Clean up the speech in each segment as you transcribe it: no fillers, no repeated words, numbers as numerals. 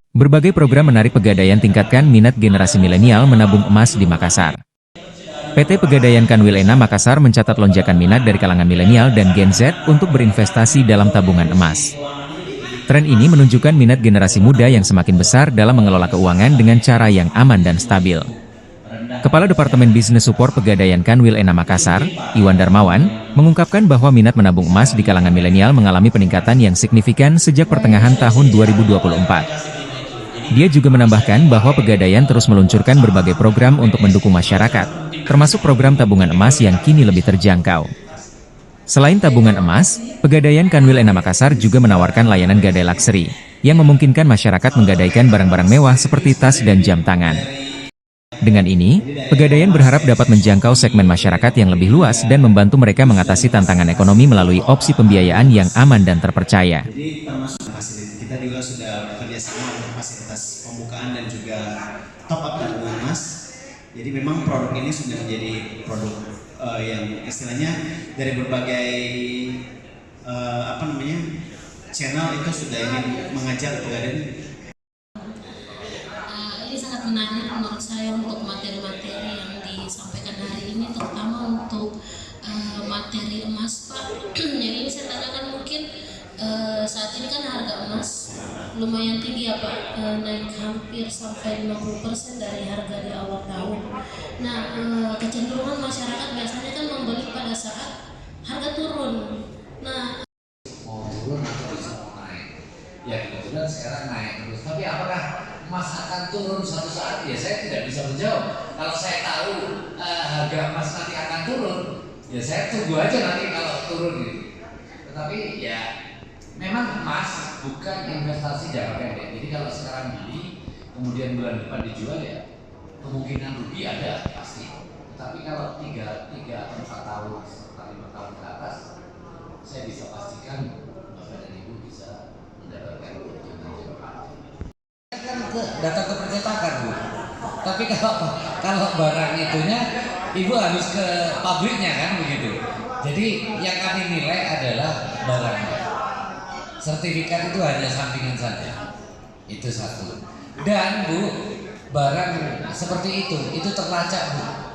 Berbagai program menarik Pegadaian tingkatkan minat generasi milenial menabung emas di Makassar. PT Pegadaian Kanwil-Ena Makassar mencatat lonjakan minat dari kalangan milenial dan Gen Z untuk berinvestasi dalam tabungan emas. Tren ini menunjukkan minat generasi muda yang semakin besar dalam mengelola keuangan dengan cara yang aman dan stabil. Kepala Departemen Bisnis Support Pegadaian Kanwil-Ena Makassar, Iwan Darmawan, mengungkapkan bahwa minat menabung emas di kalangan milenial mengalami peningkatan yang signifikan sejak pertengahan tahun 2024. Dia juga menambahkan bahwa Pegadaian terus meluncurkan berbagai program untuk mendukung masyarakat, termasuk program tabungan emas yang kini lebih terjangkau. Selain tabungan emas, Pegadaian Kanwil-Ena Makassar juga menawarkan layanan gadai luxury, yang memungkinkan masyarakat menggadaikan barang-barang mewah seperti tas dan jam tangan. Dengan ini, Pegadaian berharap dapat menjangkau segmen masyarakat yang lebih luas dan membantu mereka mengatasi tantangan ekonomi melalui opsi pembiayaan yang aman dan terpercaya. Kita juga sudah bekerja sama untuk fasilitas pembukaan dan juga top up tabungan emas. Jadi memang produk ini sudah menjadi produk yang istilahnya dari berbagai channel itu sudah ingin mengajak Pegadaian. Ini sangat menarik menurut saya untuk materi-materi yang disampaikan hari ini, terutama untuk materi emas, Pak. Yang ini saya tanyakan mungkin saat ini kan harga emas lumayan tinggi ya Pak, naik hampir sampai 50% dari harga di awal tahun. Nah, kecenderungan masyarakat biasanya kan membeli pada saat harga turun. Nah, mau turun atau bisa mau naik. Ya kebetulan sekarang naik terus. Tapi apakah emas akan turun suatu saat? Ya saya tidak bisa menjawab. Kalau saya tahu harga emas nanti akan turun, ya saya tunggu aja nanti kalau turun gitu. Tetapi ya memang emas bukan investasi jangka pendek. Jadi kalau sekarang beli, kemudian bulan depan dijual ya kemungkinan rugi ada pasti. Tapi kalau 3 atau 4 tahun serta 5 tahun ke atas, saya bisa pastikan Bapak dan Ibu bisa mendapatkan keuntungan jangka panjang. Kan ke data kepercetakan Bu. Tapi kalau barang itunya Ibu harus ke pabriknya kan begitu. Jadi yang kami nilai adalah barangnya. Sertifikat itu hanya sampingan saja. Itu satu. Dan Bu, barang seperti itu terlacak Bu.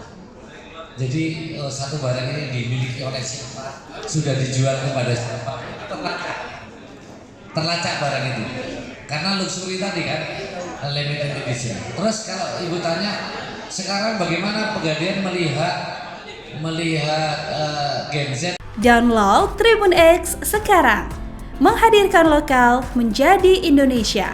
Jadi satu barang ini dimiliki oleh siapa, sudah dijual kepada siapa, terlacak barang itu. Karena luxury tadi kan, limited edition. Terus kalau Ibu tanya, sekarang bagaimana Pegadaian melihat Gen Z? Download Tribun X sekarang, menghadirkan lokal menjadi Indonesia.